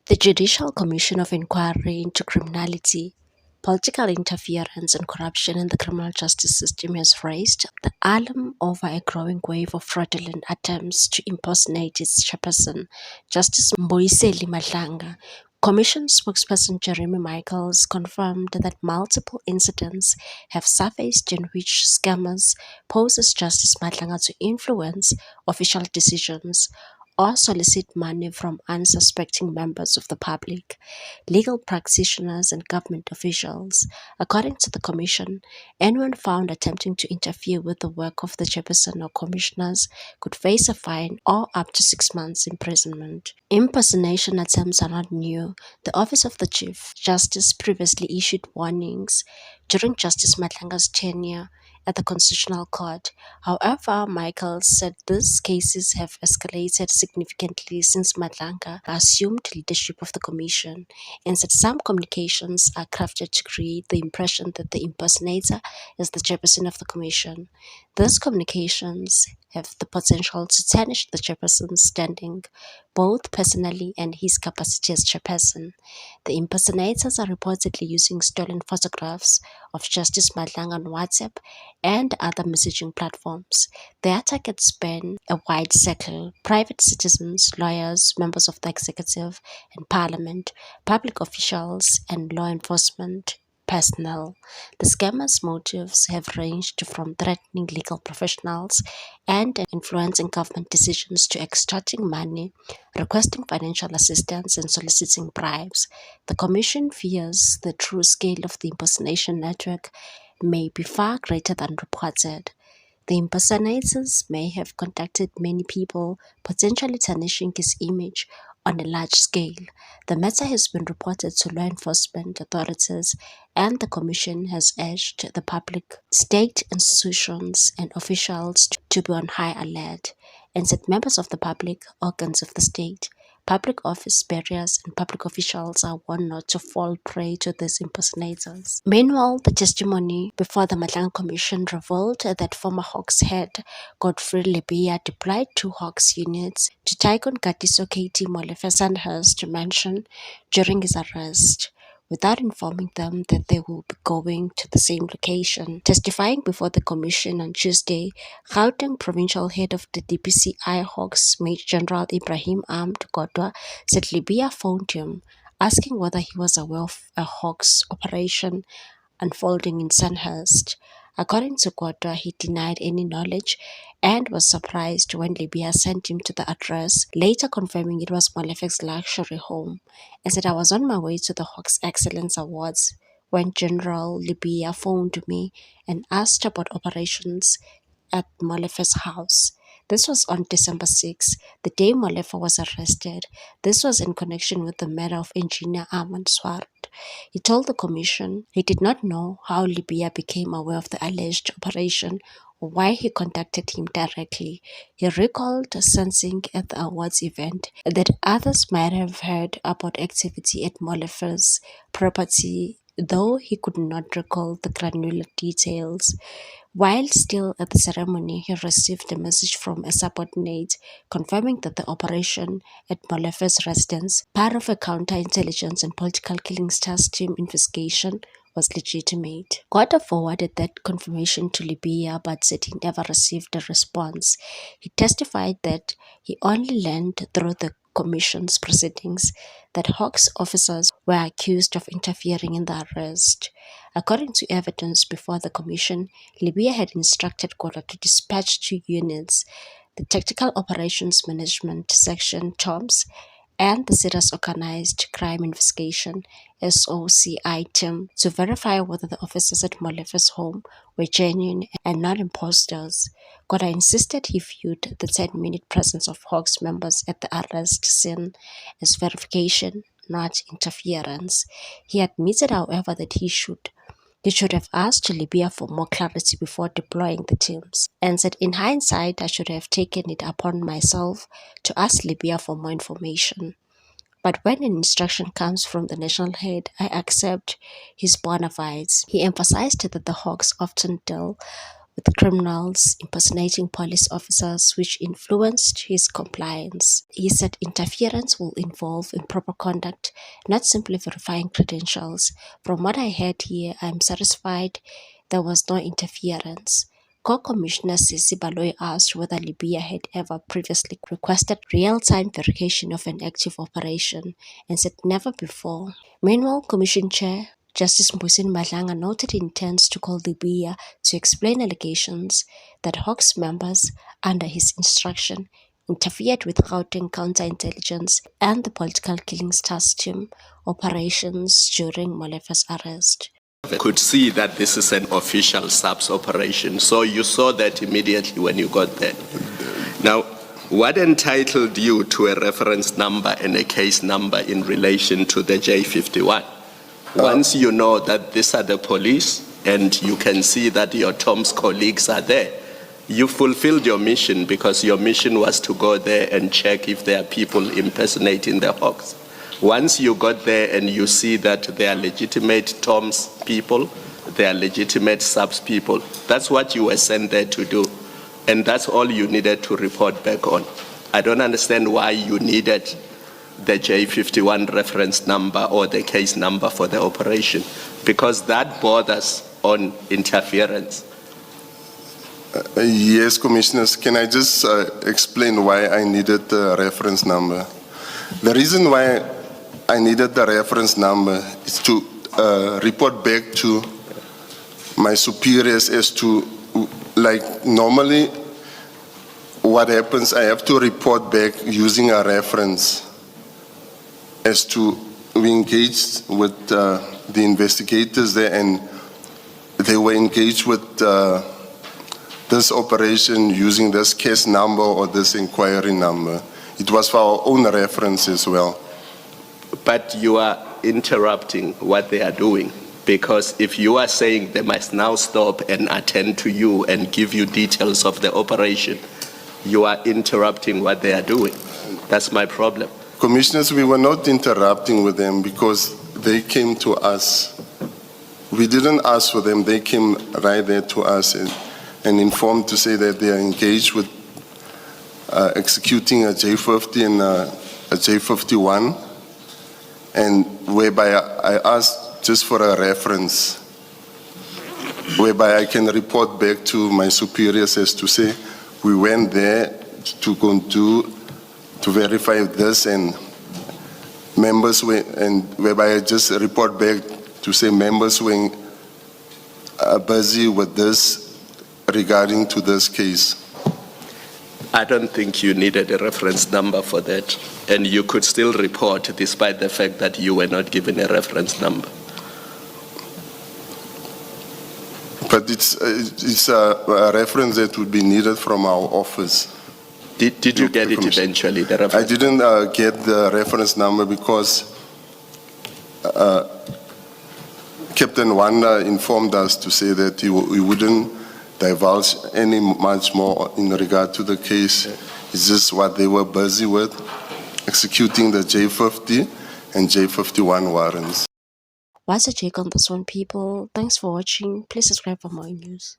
The Judicial Commission of Inquiry into Criminality, Political Interference and Corruption in the Criminal Justice System has raised the alarm over a growing wave of fraudulent attempts to impersonate its chairperson, Justice Mboiseli Madlanga. Commission spokesperson Jeremy Michaels confirmed that multiple incidents have surfaced in which scammers poses Justice Madlanga to influence official decisions or solicit money from unsuspecting members of the public, legal practitioners, and government officials. According to the Commission, anyone found attempting to interfere with the work of the chairperson or commissioners could face a fine or up to 6 months imprisonment. Impersonation attempts are not new. The Office of the Chief Justice previously issued warnings during Justice Madlanga's tenure at the Constitutional Court. However, Michael said these cases have escalated significantly since Madlanga assumed leadership of the Commission, and said some communications are crafted to create the impression that the impersonator is the chairperson of the Commission. These communications have the potential to tarnish the chairperson's standing, both personally and his capacity as chairperson. The impersonators are reportedly using stolen photographs of Justice Madlanga on WhatsApp and other messaging platforms. Their targets span a wide circle: private citizens, lawyers, members of the executive and parliament, public officials, and law enforcement personnel. The scammers' motives have ranged from threatening legal professionals and influencing government decisions to extorting money, requesting financial assistance, and soliciting bribes. The Commission fears the true scale of the impersonation network may be far greater than reported. The impersonators may have contacted many people, potentially tarnishing his image on a large scale. The matter has been reported to law enforcement authorities, and the Commission has urged the public, state institutions, and officials to be on high alert, and said members of the public, organs of the state, public office bearers, and public officials are warned not to fall prey to these impersonators. Meanwhile, the testimony before the Madlanga Commission revealed that former Hawks head Godfrey Lebeya deployed two Hawks units to Tycoon Katiso KT Molefe Sandhurst mansion during his arrest, without informing them that they will be going to the same location. Testifying before the Commission on Tuesday, Gauteng Provincial Head of the DPCI Hawks, Major General Ibrahim Ahmed Godwa, said Lebeya phoned him, asking whether he was aware of a Hawks operation unfolding in Sandhurst. According to Godwa, he denied any knowledge and was surprised when Lebeya sent him to the address, later confirming it was Molefe's luxury home, and said, "I was on my way to the Hawks Excellence Awards when General Lebeya phoned me and asked about operations at Molefe's house. This was on December 6, the day Molefe was arrested. This was in connection with the murder of engineer Armand Swart." He told the Commission he did not know how Lebeya became aware of the alleged operation or why he contacted him directly. He recalled sensing at the awards event that others might have heard about activity at Molefe's property, though he could not recall the granular details. While still at the ceremony, he received a message from a subordinate confirming that the operation at Molefe's residence, part of a counterintelligence and political killings task team investigation, was legitimate. Carter forwarded that confirmation to Lebeya but said he never received a response. He testified that he only learned through the Commission's proceedings that Hawks officers were accused of interfering in the arrest. According to evidence before the Commission, Lebeya had instructed Gordon to dispatch two units, the Tactical Operations Management Section TOMS and the Serious Organized Crime Investigation SOCI team, to verify whether the officers at Molefe's home were genuine and not imposters. Goda insisted he viewed the 10-minute presence of Hawks members at the arrest scene as verification, not interference. He admitted, however, that he should have asked Lebeya for more clarity before deploying the teams, and said, "In hindsight, I should have taken it upon myself to ask Lebeya for more information. But when an instruction comes from the national head, I accept his bona fides." He emphasized that the Hawks often deal with criminals impersonating police officers, which influenced his compliance. He said interference will involve improper conduct, not simply verifying credentials. From what I heard here, I'm satisfied there was no interference. Co-Commissioner Sisi Baloyi asked whether Libya had ever previously requested real-time verification of an active operation and said never before. Meanwhile, Commission Chair Justice Mbusini Madlanga noted he intends to call Libya to explain allegations that Hawks members, under his instruction, interfered with Gauteng counterintelligence and the political killings task team operations during Molefa's arrest. Could see that this is an official SAPS operation. So you saw that immediately when you got there. Now, what entitled you to a reference number and a case number in relation to the J51? Once you know that these are the police and you can see that your Tom's colleagues are there, you fulfilled your mission, because your mission was to go there and check if there are people impersonating the Hawks. Once you got there and you see that they are legitimate Tom's people, they are legitimate SAPS people, that's what you were sent there to do. And that's all you needed to report back on. I don't understand why you needed the J51 reference number or the case number for the operation, because that borders on interference. Yes, Commissioners, can I just explain why I needed the reference number? The reason why I needed the reference number is to report back to my superiors as to, like, normally what happens, I have to report back using a reference as to we engaged with the investigators there, and they were engaged with this operation using this case number or this inquiry number. It was for our own reference as well. But you are interrupting what they are doing, because if you are saying they must now stop and attend to you and give you details of the operation, you are interrupting what they are doing. That's my problem. Commissioners, we were not interrupting with them because they came to us. We didn't ask for them. They came right there to us and informed to say that they are engaged with executing a J50 and a J51. And whereby I asked just for a reference, whereby I can report back to my superiors as to say, we went there to verify this, and members were, and whereby I just report back to say members were busy with this regarding to this case. I don't think you needed a reference number for that, and you could still report despite the fact that you were not given a reference number. But it's a reference that would be needed from our office. Did you get it eventually, the reference? I didn't get the reference number because Captain Wanda informed us to say that he wouldn't divulge any much more in regard to the case. It's just what they were busy with, executing the J50 and J51 warrants. What's your take on this one, people? Thanks for watching. Please subscribe for more news.